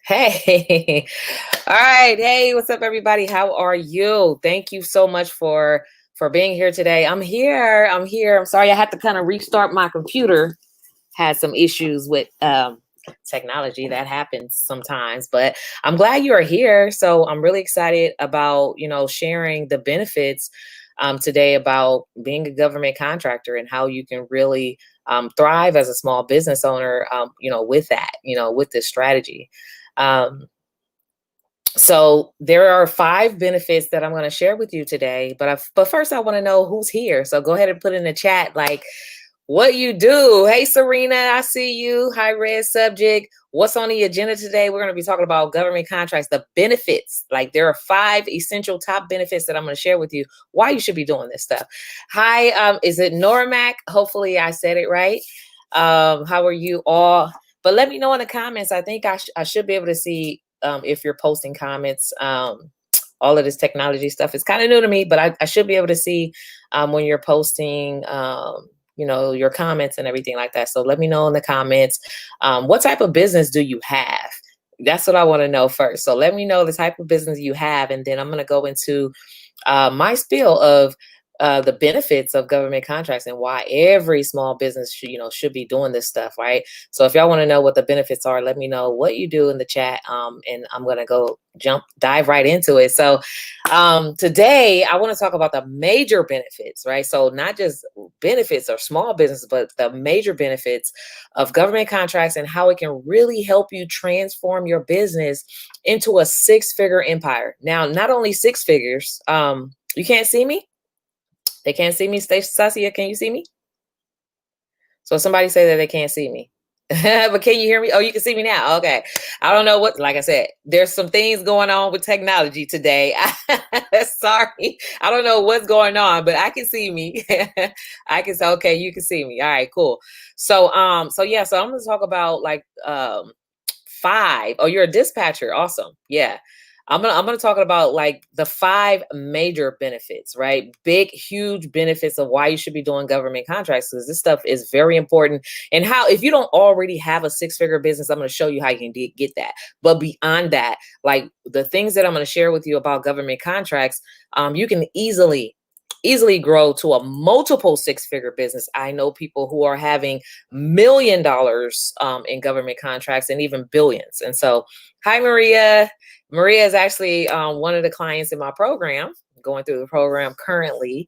Hey. All right. Hey, what's up everybody? How are you? Thank you so much for being here today. I'm here. I'm sorry I had to kind of restart my computer. Had some issues with technology that happens sometimes, but I'm glad you are here. So I'm really excited about, sharing the benefits today about being a government contractor and how you can really thrive as a small business owner, with that, with this strategy. Um, so there are five benefits that I'm going to share with you today, but first I want to know who's here. So go ahead and put in the chat like what you do. Hey Serena, I see you. High red subject. What's on the agenda today? We're going to be talking about government contracts, the benefits. Like there are five essential top benefits that I'm going to share with you why you should be doing this stuff. Hi, is it Normac? Hopefully I said it right. How are you all? But let me know in the comments. I think I should be able to see if you're posting comments. All of this technology stuff is kind of new to me, but I should be able to see when you're posting, your comments and everything like that. So let me know in the comments, what type of business do you have? That's what I want to know first. So let me know the type of business you have, and then I'm going to go into my spiel of the benefits of government contracts and why every small business should be doing this stuff, right? So if y'all want to know what the benefits are, let me know what you do in the chat, and I'm gonna go dive right into it. So today I want to talk about the major benefits, right? So not just benefits or small business, but the major benefits of government contracts and how it can really help you transform your business into a six-figure empire. Now, not only six figures. You can't see me? They can't see me. Stacia, can you see me? So somebody say that they can't see me. But can you hear me? Oh, you can see me now. Okay. I don't know what, like I said, there's some things going on with technology today. Sorry. I don't know what's going on, but I can see me. I can say, okay, you can see me. All right, cool. So I'm gonna talk about like five. Oh, you're a dispatcher. Awesome. Yeah. I'm gonna talk about like the five major benefits, right? Big, huge benefits of why you should be doing government contracts, because this stuff is very important. And how, if you don't already have a six-figure business, I'm gonna show you how you can get that. But beyond that, like the things that I'm gonna share with you about government contracts, you can easily grow to a multiple six-figure business. I know people who are having $1 million in government contracts and even billions. And so, hi, Maria. Maria is actually one of the clients in my program, going through the program currently.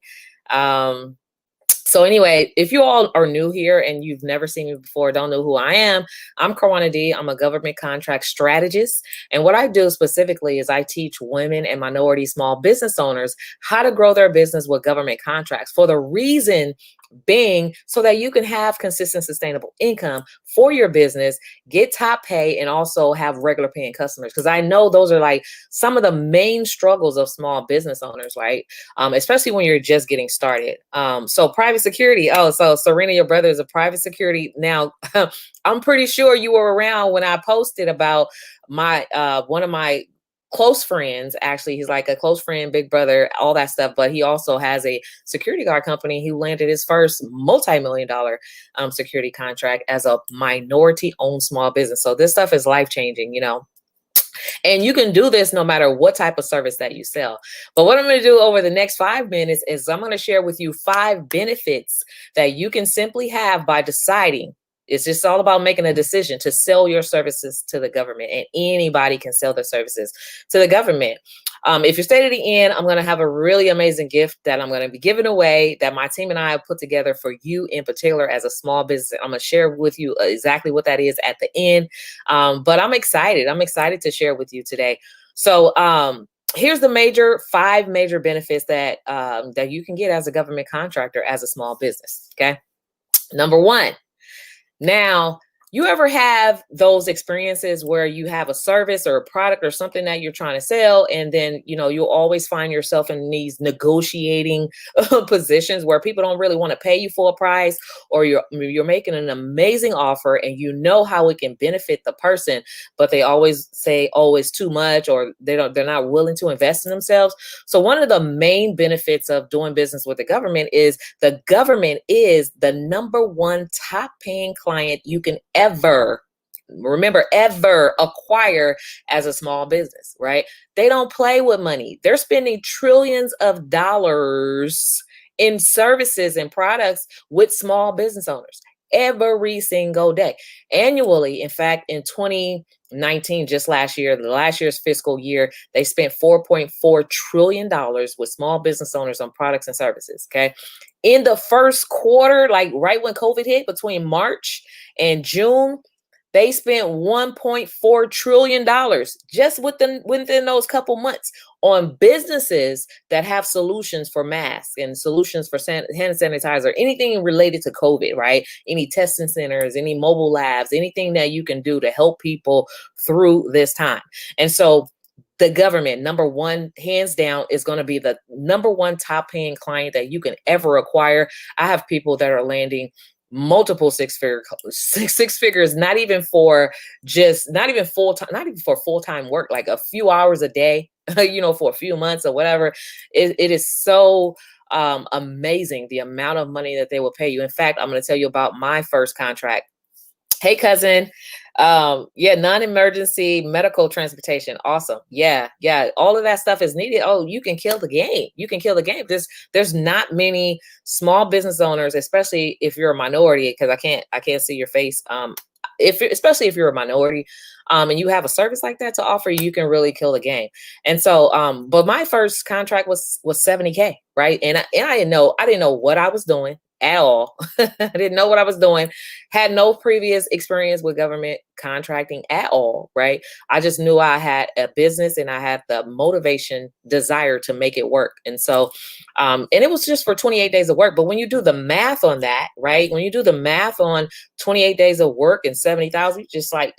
So anyway, if you all are new here and you've never seen me before, don't know who I am, I'm Karwana D. I'm a government contract strategist. And what I do specifically is I teach women and minority small business owners how to grow their business with government contracts, for the reason being so that you can have consistent, sustainable income for your business, get top pay, and also have regular paying customers. Because I know those are like some of the main struggles of small business owners, right? Especially when you're just getting started. So private security. Oh, so Serena, your brother is a private security. Now, I'm pretty sure you were around when I posted about my one of my close friends. Actually, he's like a close friend, big brother, all that stuff, but he also has a security guard company. He landed his first multi-million-dollar security contract as a minority owned small business. So this stuff is life-changing, and you can do this no matter what type of service that you sell. But what I'm going to do over the next 5 minutes is I'm going to share with you 5 benefits that you can simply have by deciding. It's just all about making a decision to sell your services to the government, and anybody can sell their services to the government. If you stay to the end, I'm going to have a really amazing gift that I'm going to be giving away that my team and I have put together for you in particular as a small business. I'm going to share with you exactly what that is at the end. But I'm excited. I'm excited to share with you today. So here's the 5 major benefits that that you can get as a government contractor as a small business. Okay. Number 1. Now, you ever have those experiences where you have a service or a product or something that you're trying to sell, and then, you'll always find yourself in these negotiating positions where people don't really want to pay you full price, or you're making an amazing offer and you know how it can benefit the person, but they always say, oh, it's too much, or they're not willing to invest in themselves. So one of the main benefits of doing business with the government is the government is the number 1 top paying client you can ever remember, ever acquire as a small business, right? They don't play with money. They're spending trillions of dollars in services and products with small business owners every single day. Annually, in fact, in 2019, just last year, the last year's fiscal year, they spent $4.4 trillion with small business owners on products and services. Okay. In the first quarter, like right when COVID hit, between March and June, they spent $1.4 trillion just within those couple months on businesses that have solutions for masks and solutions for hand sanitizer, anything related to COVID, right? Any testing centers, any mobile labs, anything that you can do to help people through this time. And so the government, number one, hands down, is going to be the number one top paying client that you can ever acquire. I have people that are landing multiple six figures, not even for full-time work, like a few hours a day, for a few months or whatever. It is so amazing the amount of money that they will pay you. In fact, I'm going to tell you about my first contract. Hey, cousin. Non-emergency medical transportation. Awesome. Yeah. All of that stuff is needed. Oh, you can kill the game. There's not many small business owners, especially if you're a minority, because I can't see your face. Especially if you're a minority, and you have a service like that to offer, you can really kill the game. And so, but my first contract was $70K, right? And I didn't know what I was doing at all. I didn't know what I was doing. Had no previous experience with government contracting at all, right? I just knew I had a business and I had the motivation, desire to make it work. And so, and it was just for 28 days of work. But when you do the math on that, right? When you do the math on 28 days of work and 70,000, just like,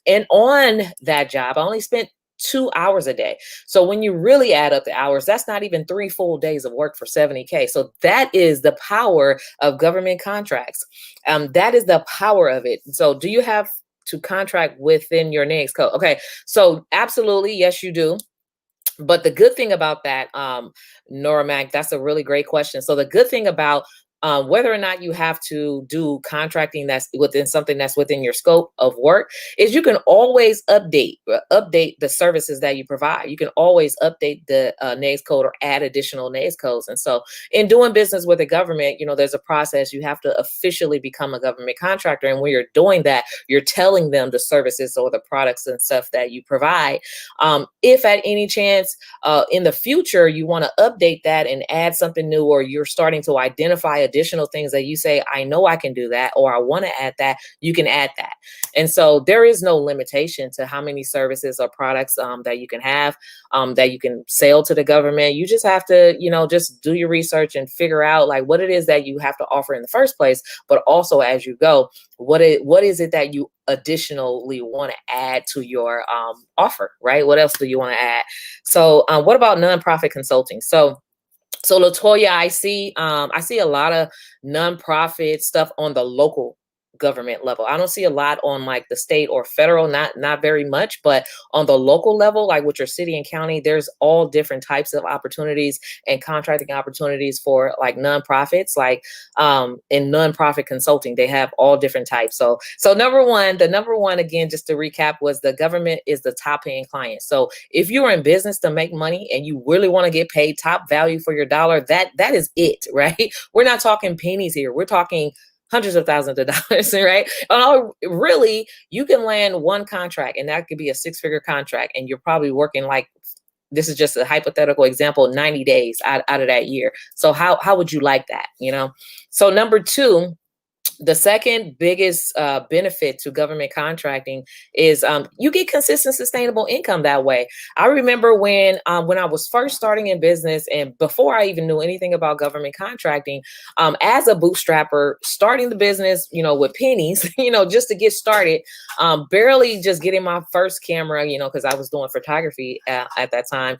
and on that job, I only spent 2 hours a day. So when you really add up the hours, that's not even 3 full days of work for $70K. So that is the power of government contracts. That is the power of it. So do you have to contract within your NAICS code? Okay. So absolutely. Yes, you do. But the good thing about that, Nora Mac, that's a really great question. So the good thing about whether or not you have to do contracting that's within something that's within your scope of work is you can always update the services that you provide. You can always update the NAICS code or add additional NAICS codes. And so in doing business with the government, there's a process. You have to officially become a government contractor. And when you're doing that, you're telling them the services or the products and stuff that you provide. If at any chance in the future you want to update that and add something new, or you're starting to identify additional things that you say, I know I can do that, or I want to add that, you can add that. And so there is no limitation to how many services or products that you can have, that you can sell to the government. You just have to, just do your research and figure out like what it is that you have to offer in the first place, but also as you go, what is it that you additionally want to add to your offer, right? What else do you want to add? So what about nonprofit consulting? So Latoya, I see a lot of nonprofit stuff on the local government level. I don't see a lot on like the state or federal, not very much, but on the local level, like with your city and county, there's all different types of opportunities and contracting opportunities for like nonprofits, like in nonprofit consulting, they have all different types. So the number one, again, just to recap, was the government is the top paying client. So if you're in business to make money and you really want to get paid top value for your dollar, that is it, right? We're not talking pennies here. We're talking hundreds of thousands of dollars, right? Really, you can land one contract and that could be a 6-figure contract. And you're probably working like, this is just a hypothetical example, 90 days out of that year. So how would you like that? So number 2, the second biggest benefit to government contracting is you get consistent, sustainable income that way. I remember when I was first starting in business, and before I even knew anything about government contracting, as a bootstrapper, starting the business, with pennies, just to get started, barely just getting my first camera, because I was doing photography at that time,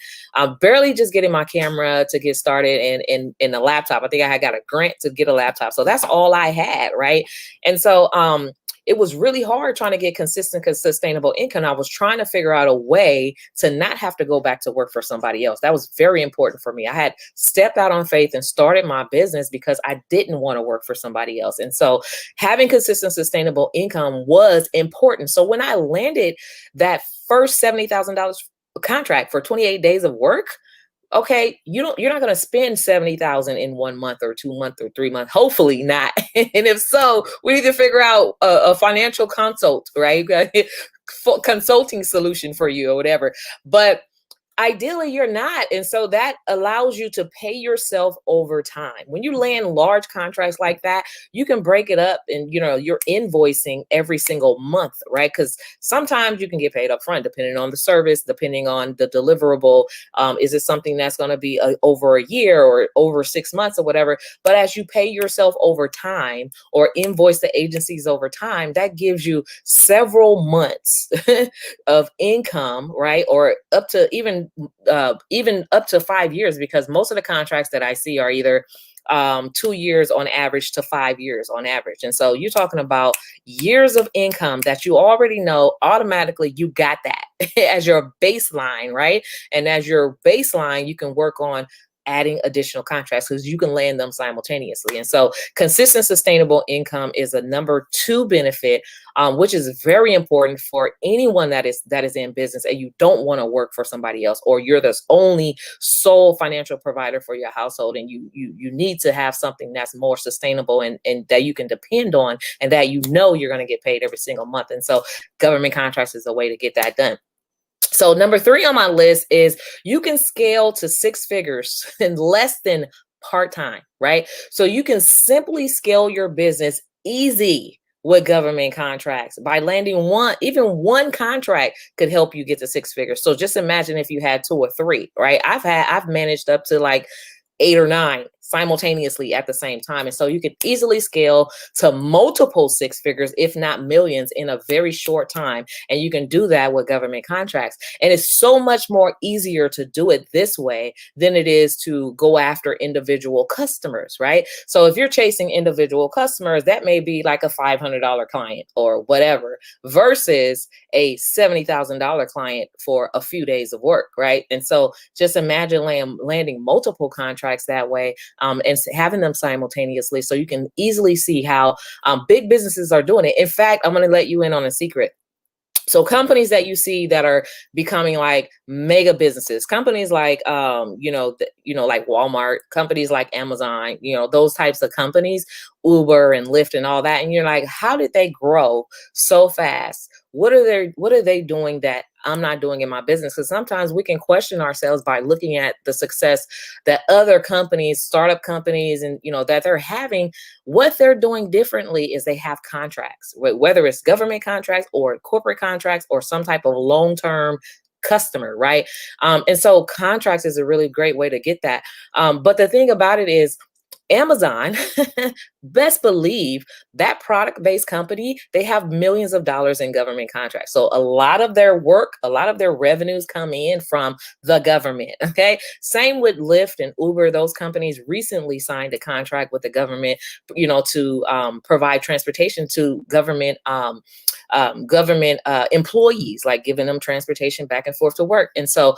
barely just getting my camera to get started, and a laptop. I think I had got a grant to get a laptop. So that's all I had, right? And so it was really hard trying to get consistent, sustainable income. I was trying to figure out a way to not have to go back to work for somebody else. That was very important for me. I had stepped out on faith and started my business because I didn't want to work for somebody else. And so having consistent, sustainable income was important. So when I landed that first $70,000 contract for 28 days of work, okay, you're not going to spend 70,000 in 1 month or 2 months or 3 months. Hopefully not. And if so, we need to figure out a financial consult, right? Consulting solution for you or whatever. But ideally, you're not. And so that allows you to pay yourself over time. When you land large contracts like that, you can break it up and, you're invoicing every single month, right? Because sometimes you can get paid up front, depending on the service, depending on the deliverable. Is it something that's going to be over a year or over 6 months or whatever? But as you pay yourself over time or invoice the agencies over time, that gives you several months of income, right? Or up to even up to 5 years, because most of the contracts that I see are either 2 years on average to 5 years on average. And so you're talking about years of income that you already know automatically you got that as your baseline, right? And as your baseline, you can work on adding additional contracts because you can land them simultaneously. And so consistent, sustainable income is a number 2 benefit, which is very important for anyone that is in business and you don't want to work for somebody else, or you're the only sole financial provider for your household, and you need to have something that's more sustainable and that you can depend on, and that you're going to get paid every single month. And so government contracts is a way to get that done. So number 3 on my list is you can scale to 6 figures in less than part-time, right? So you can simply scale your business easy with government contracts. By landing even one contract could help you get to 6 figures. So just imagine if you had 2 or 3, right? I've managed up to like 8 or 9 simultaneously at the same time. And so you could easily scale to multiple 6 figures, if not millions, in a very short time. And you can do that with government contracts. And it's so much more easier to do it this way than it is to go after individual customers, right? So if you're chasing individual customers, that may be like a $500 client or whatever, versus a $70,000 client for a few days of work, right? And so just imagine landing multiple contracts that way, and having them simultaneously, so you can easily see how big businesses are doing it. In fact, I'm going to let you in on a secret. So companies that you see that are becoming like mega businesses, companies like, like Walmart, companies like Amazon, those types of companies, Uber and Lyft and all that. And you're like, how did they grow so fast? What are they doing that I'm not doing in my business? Because sometimes we can question ourselves by looking at the success that other companies, startup companies, and that they're having. What they're doing differently is they have contracts, whether it's government contracts or corporate contracts or some type of long-term customer, right? And so contracts is a really great way to get that. But the thing about it is, Amazon, best believe that product-based company, they have millions of dollars in government contracts. So a lot of their work, a lot of their revenues come in from the government, okay? Same with Lyft and Uber. Those companies recently signed a contract with the government, to provide transportation to government employees, like giving them transportation back and forth to work. And so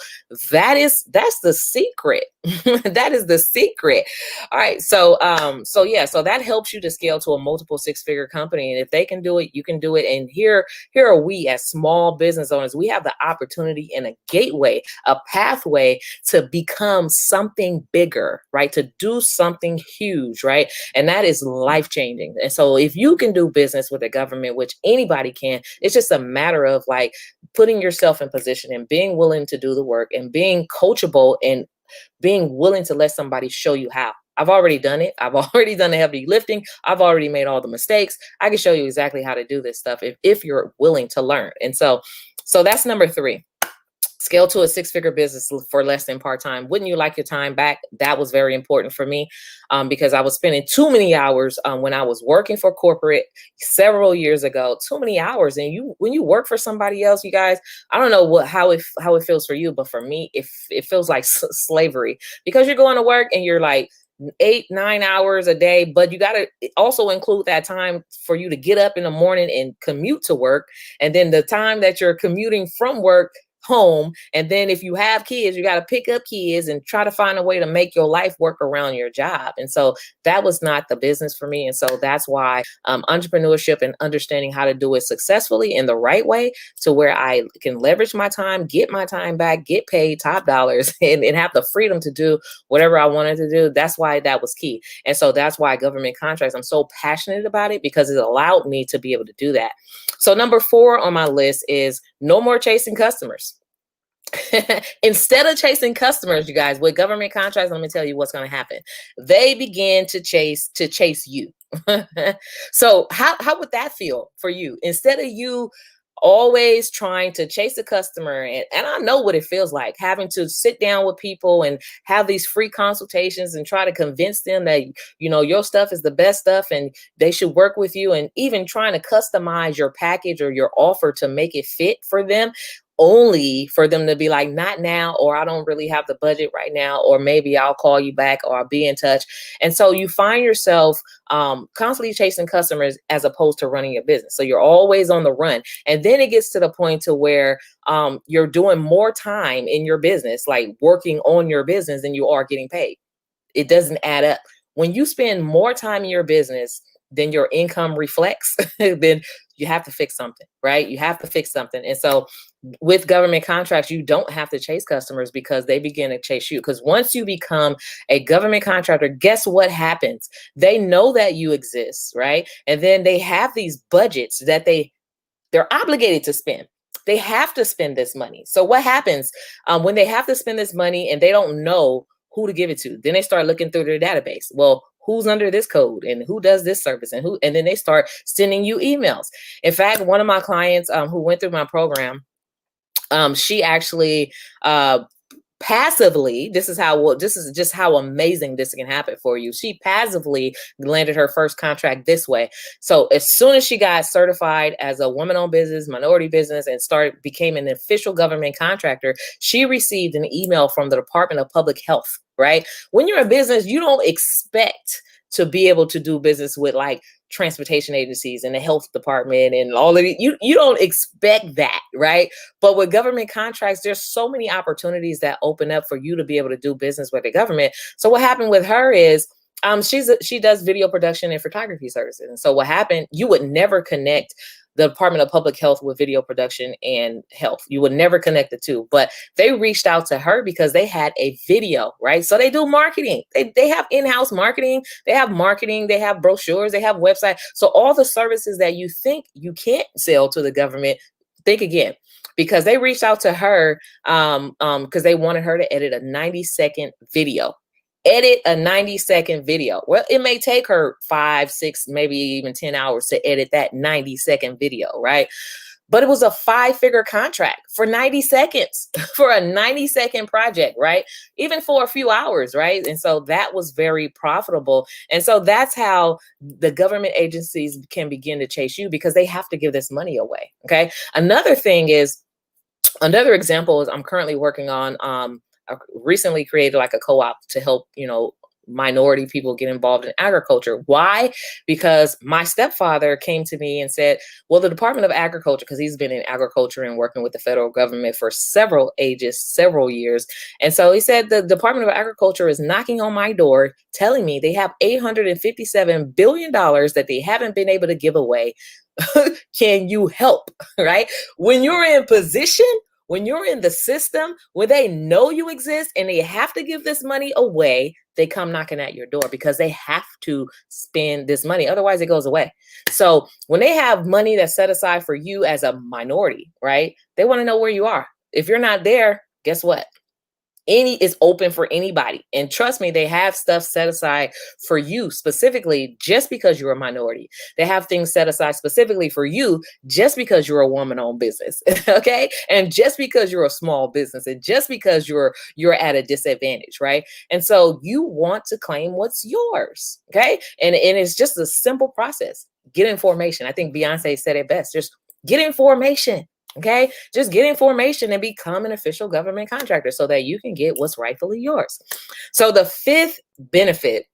that's the secret. That is the secret. All right. So that helps you to scale to a multiple 6-figure company. And if they can do it, you can do it. And here are we as small business owners, we have the opportunity and a gateway, a pathway to become something bigger, right? To do something huge, right? And that is life-changing. And so if you can do business with the government, which anybody can, it's just a matter of like putting yourself in position and being willing to do the work and being coachable and being willing to let somebody show you how. I've already done it. I've already done the heavy lifting. I've already made all the mistakes. I can show you exactly how to do this stuff if you're willing to learn. And so that's number 3. Scale to a 6-figure business for less than part-time. Wouldn't you like your time back? That was very important for me, because I was spending too many hours when I was working for corporate several years ago. Too many hours. And when you work for somebody else, you guys, I don't know how it feels for you, but for me, it feels like slavery, because you're going to work and you're like, 8-9 hours a day, but you got to also include that time for you to get up in the morning and commute to work. And then the time that you're commuting from work home. And then if you have kids, you got to pick up kids and try to find a way to make your life work around your job. And so that was not the business for me. And so that's why entrepreneurship and understanding how to do it successfully in the right way to where I can leverage my time, get my time back, get paid top dollars, and have the freedom to do whatever I wanted to do. That's why that was key. And so that's why government contracts, I'm so passionate about it because it allowed me to be able to do that. So number 4 on my list is no more chasing customers. Instead of chasing customers, you guys, with government contracts, let me tell you what's going to happen. They begin to chase you. So how would that feel for you? Instead of you always trying to chase a customer, and I know what it feels like having to sit down with people and have these free consultations and try to convince them that, you know, your stuff is the best stuff and they should work with you, and even trying to customize your package or your offer to make it fit for them, only for them to be like, not now, or I don't really have the budget right now, or maybe I'll call you back, or I'll be in touch. And so you find yourself constantly chasing customers as opposed to running your business. So you're always on the run. And then it gets to the point to where you're doing more time in your business, like working on your business, than you are getting paid. It doesn't add up. When you spend more time in your business than your income reflects, then you have to fix something, right? You have to fix something. And so with government contracts, you don't have to chase customers because they begin to chase you. Because once you become a government contractor, guess what happens? They know that you exist, right? And then they have these budgets that they're obligated to spend. They have to spend this money. So what happens when they have to spend this money and they don't know who to give it to? Then they start looking through their database. Well, who's under this code and who does this service and then they start sending you emails. In fact, one of my clients who went through my program, she actually passively, this is just how amazing this can happen for you. She passively landed her first contract this way. So as soon as she got certified as a woman-owned business, minority business, and became an official government contractor, she received an email from the Department of Public Health, right? When you're a business, you don't expect to be able to do business with like transportation agencies and the health department and all of it. You don't expect that, right? But with government contracts, there's so many opportunities that open up for you to be able to do business with the government. So what happened with her is she does video production and photography services. And so what happened, you would never connect the Department of Public Health with video production and health. You would never connect the two, but they reached out to her because they had a video, right? So they do marketing. They have in-house marketing. They have marketing. They have brochures. They have websites. So all the services that you think you can't sell to the government, think again, because they reached out to her because they wanted her to edit a 90-second video. Edit a 90-second video. Well, it may take her 5, 6, maybe even 10 hours to edit that 90-second video, right? But it was a 5-figure contract for 90 seconds for a 90-second project, right? Even for a few hours, right? And so that was very profitable. And so that's how the government agencies can begin to chase you, because they have to give this money away, okay? Another example is I'm currently working on I recently created like a co-op to help, minority people get involved in agriculture. Why? Because my stepfather came to me and said, well, the Department of Agriculture, because he's been in agriculture and working with the federal government for several years. And so he said, the Department of Agriculture is knocking on my door, telling me they have $857 billion that they haven't been able to give away. Can you help? Right? When you're in position, when you're in the system, when they know you exist and they have to give this money away, they come knocking at your door because they have to spend this money. Otherwise, it goes away. So when they have money that's set aside for you as a minority, right? They want to know where you are. If you're not there, guess what? Any is open for anybody. And trust me, they have stuff set aside for you specifically just because you're a minority. They have things set aside specifically for you just because you're a woman-owned business. Okay. And just because you're a small business and just because you're at a disadvantage, right? And so you want to claim what's yours. Okay. And it's just a simple process. Get information. I think Beyonce said it best. Just get information. Okay, just get information and become an official government contractor so that you can get what's rightfully yours. So the fifth benefit,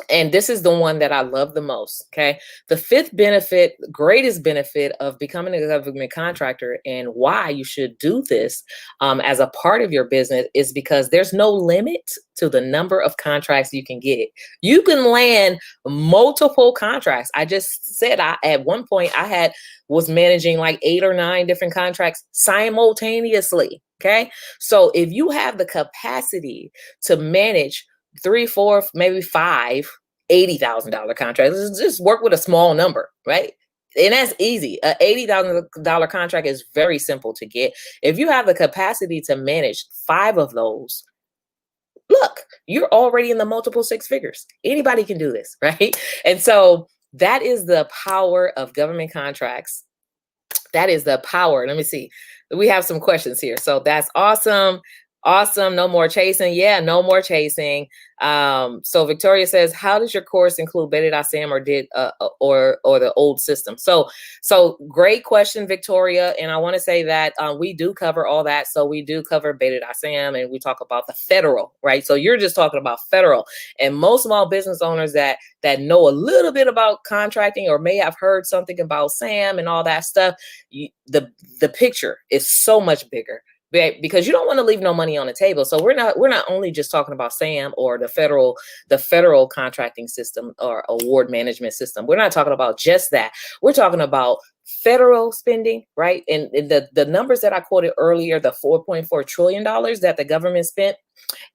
and this is the one that I love the most. Okay. The fifth benefit, greatest benefit of becoming a government contractor and why you should do this as a part of your business is because there's no limit to the number of contracts you can get. You can land multiple contracts. I just said at one point was managing like 8 or 9 different contracts simultaneously. Okay. So if you have the capacity to manage 3, 4, maybe 5 $80,000 contracts. Just work with a small number, right? And that's easy. A $80,000 contract is very simple to get. If you have the capacity to manage 5 of those, look, you're already in the multiple 6 figures. Anybody can do this, right? And so that is the power of government contracts. That is the power. Let me see. We have some questions here. So that's awesome. Awesome. No more chasing. Yeah, no more chasing. So Victoria says, how does your course include beta.sam or or the old system? So great question, Victoria. And I want to say that we do cover all that. So we do cover beta.sam and we talk about the federal, right? So you're just talking about federal, and most small business owners that know a little bit about contracting or may have heard something about SAM and all that stuff, the picture is so much bigger, because you don't want to leave no money on the table. So we're not only just talking about SAM or the federal contracting system or award management system. We're not talking about just that. We're talking about federal spending, right? And the numbers that I quoted earlier, the $4.4 trillion that the government spent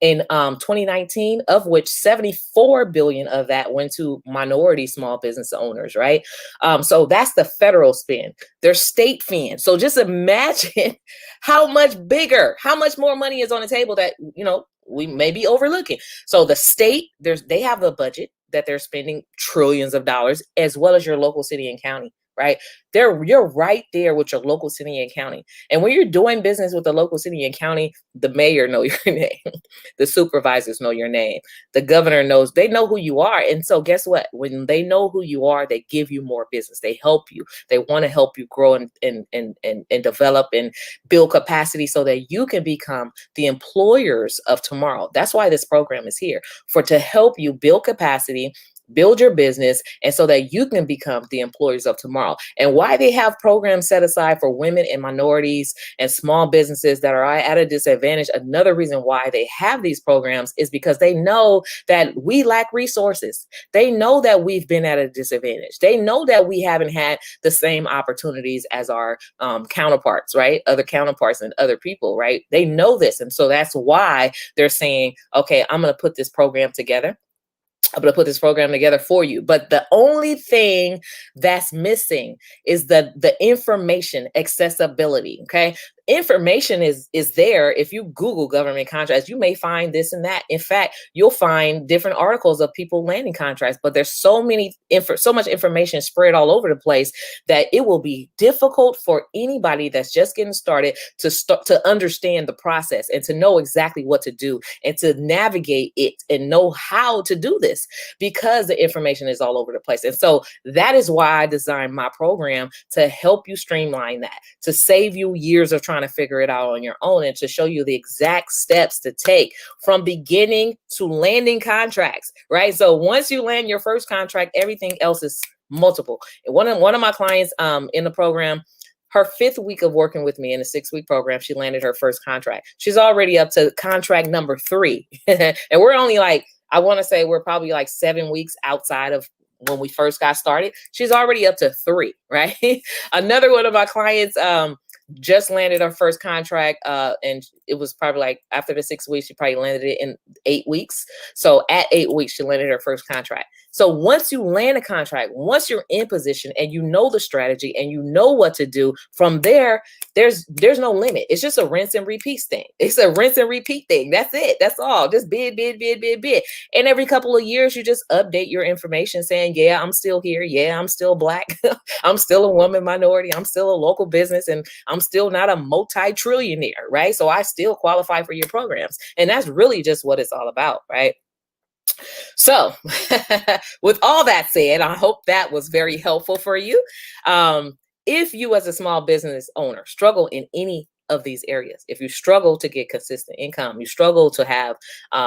in 2019, of which 74 billion of that went to minority small business owners, right? So that's the federal spend. There's state spend. So just imagine how much bigger, how much more money is on the table that, we may be overlooking. So the state, they have a budget that they're spending trillions of dollars, as well as your local city and county, right? You're right there with your local city and county. And when you're doing business with the local city and county, the mayor know your name. The supervisors know your name. The governor knows, they know who you are. And so guess what? When they know who you are, they give you more business. They help you. They want to help you grow and develop and build capacity so that you can become the employers of tomorrow. That's why this program is here, to help you build capacity, build your business, and so that you can become the employers of tomorrow. And why they have programs set aside for women and minorities and small businesses that are at a disadvantage, another reason why they have these programs is because they know that we lack resources. They know that we've been at a disadvantage. They know that we haven't had the same opportunities as our counterparts, right? Other counterparts and other people, right? They know this. And so that's why they're saying, okay, I'm going to put this program together. I'm going to put this program together for you. But the only thing that's missing is the information accessibility. Okay. Information is there. If you Google government contracts, you may find this and that. In fact, you'll find different articles of people landing contracts, but there's so much information spread all over the place that it will be difficult for anybody that's just getting started to understand the process and to know exactly what to do and to navigate it and know how to do this, because the information is all over the place. And so that is why I designed my program, to help you streamline that, to save you years of trying to figure it out on your own, and to show you the exact steps to take from beginning to landing contracts, right? So once you land your first contract, everything else is multiple. And one of my clients in the program, her 5th week of working with me in a 6-week program, she landed her first contract. She's already up to contract number 3. And we're only I want to say we're probably 7 weeks outside of when we first got started. She's already up to 3, right? Another one of my clients just landed her first contract, and it was probably after the 6 weeks, she probably landed it in 8 weeks. So at 8 weeks, she landed her first contract. So once you land a contract, once you're in position and you know the strategy and you know what to do, from there, there's no limit. It's just a rinse and repeat thing. It's a rinse and repeat thing. That's it. That's all. Just bid. And every couple of years, you just update your information saying, yeah, I'm still here. Yeah, I'm still Black. I'm still a woman minority. I'm still a local business, and I'm still not a multi-trillionaire, right? So I still qualify for your programs. And that's really just what it's all about, right? So with all that said, I hope that was very helpful for you. If you as a small business owner struggle in any of these areas, if you struggle to get consistent income, you struggle to have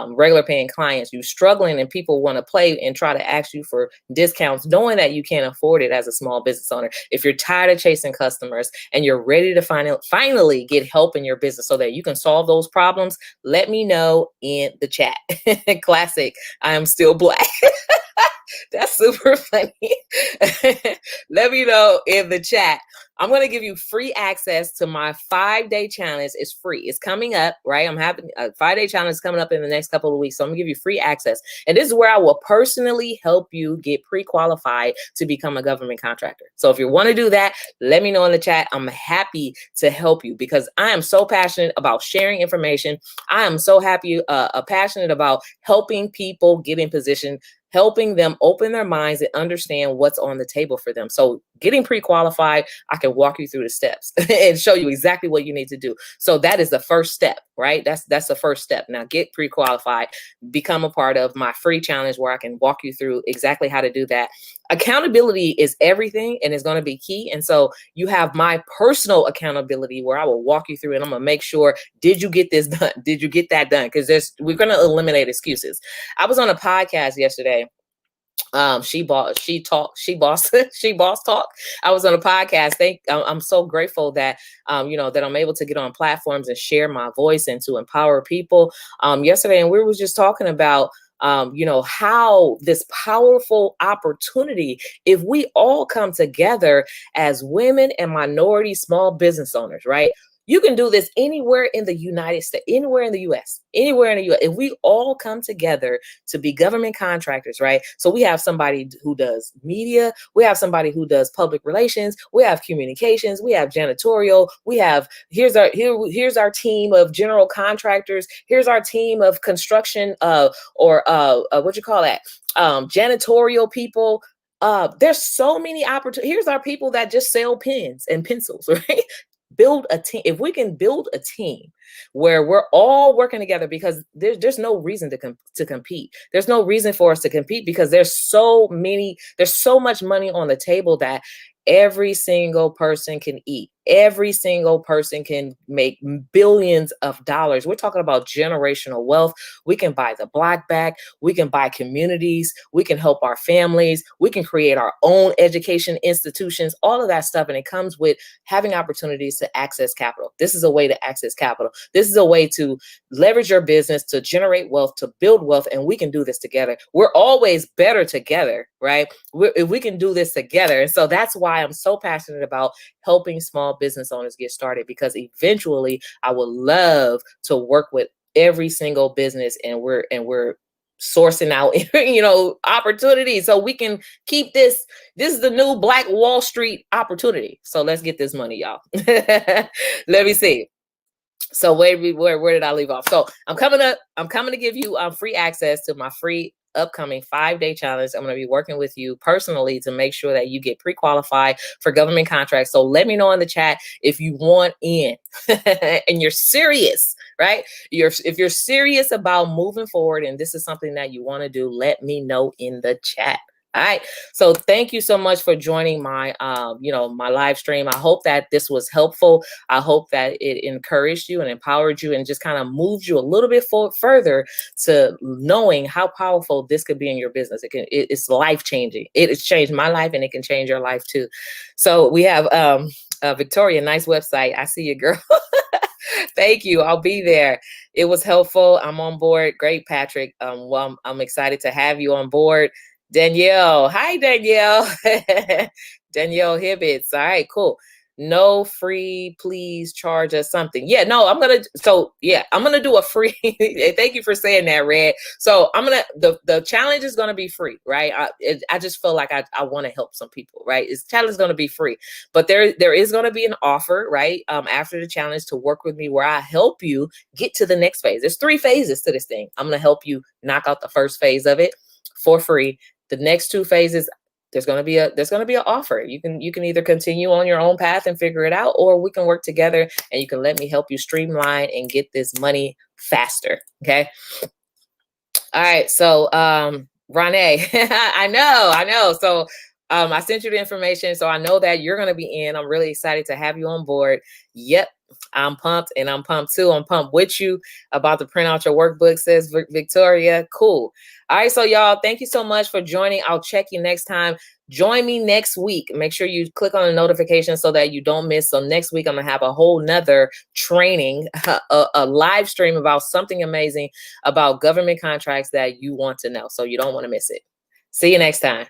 regular paying clients, you struggling and people want to play and try to ask you for discounts, knowing that you can't afford it as a small business owner, if you're tired of chasing customers and you're ready to finally get help in your business so that you can solve those problems, let me know in the chat. Classic. I am still black. That's super funny. Let me know in the chat. I'm going to give you free access to my 5-day challenge. It's free. It's coming up, right? I'm having a 5-day challenge coming up in the next couple of weeks. So I'm going to give you free access. And this is where I will personally help you get pre-qualified to become a government contractor. So if you want to do that, let me know in the chat. I'm happy to help you because I am so passionate about sharing information. I am so passionate about helping people get in position, helping them open their minds and understand what's on the table for them. So getting pre-qualified, I can walk you through the steps and show you exactly what you need to do. So that is the first step, right? That's the first step. Now get pre-qualified, become a part of my free challenge where I can walk you through exactly how to do that. Accountability is everything and is going to be key. And so you have my personal accountability where I will walk you through and I'm going to make sure, did you get this done? Did you get that done? Because we're going to eliminate excuses. I was on a podcast yesterday. She boss talk. I was on a podcast. I'm so grateful that that I'm able to get on platforms and share my voice and to empower people. Yesterday, and we were just talking about how this powerful opportunity, if we all come together as women and minority small business owners, right? You can do this anywhere in the United States, anywhere in the US, anywhere in the US. If we all come together to be government contractors, right? So we have somebody who does media, we have somebody who does public relations, we have communications, we have janitorial, we have here's our team of general contractors, here's our team of construction janitorial people. There's so many opportunities. Here's our people that just sell pens and pencils, right? Build a team. If we can build a team where we're all working together, because there's no reason to compete. There's no reason for us to compete because there's so much money on the table that every single person can eat. Every single person can make billions of dollars. We're talking about generational wealth. We can buy the block back. We can buy communities. We can help our families. We can create our own education institutions, all of that stuff. And it comes with having opportunities to access capital. This is a way to access capital. This is a way to leverage your business, to generate wealth, to build wealth. And we can do this together. We're always better together, right? If we can do this together. And so that's why I'm so passionate about helping small business owners get started, because eventually I would love to work with every single business and we're sourcing out opportunities so we can keep this is the new Black Wall Street opportunity. So let's get this money, y'all. Let me see. So where did I leave off? So I'm coming to give you free access to my free upcoming 5-day challenge. I'm going to be working with you personally to make sure that you get pre-qualified for government contracts. So let me know in the chat if you want in and you're serious, right? If you're serious about moving forward and this is something that you want to do, let me know in the chat. All right. So thank you so much for joining my, my live stream. I hope that this was helpful. I hope that it encouraged you and empowered you and just kind of moved you a little bit further to knowing how powerful this could be in your business. It's life changing. It has changed my life and it can change your life too. So we have Victoria, nice website. I see you, girl. Thank you. I'll be there. It was helpful. I'm on board. Great, Patrick. Well, I'm excited to have you on board. Danielle. Hi, Danielle. Danielle Hibbets. All right, cool. No free, please charge us something. Yeah, no, I'm going to do a free. Thank you for saying that, Red. So the challenge is going to be free, right? I just feel like I want to help some people, right? This challenge is going to be free, but there is going to be an offer, right? After the challenge to work with me where I help you get to the next phase. There's 3 phases to this thing. I'm going to help you knock out the first phase of it for free. The next 2 phases, there's going to be an offer. You can either continue on your own path and figure it out, or we can work together and you can let me help you streamline and get this money faster. Okay. All right. So, Renee, I know. So I sent you the information, so I know that you're going to be in. I'm really excited to have you on board. Yep, I'm pumped, and I'm pumped too. I'm pumped with you about to print out your workbook, says Victoria. Cool. All right, so y'all, thank you so much for joining. I'll check you next time. Join me next week. Make sure you click on the notification so that you don't miss. So next week, I'm going to have a whole nother training, a live stream about something amazing about government contracts that you want to know. So you don't want to miss it. See you next time.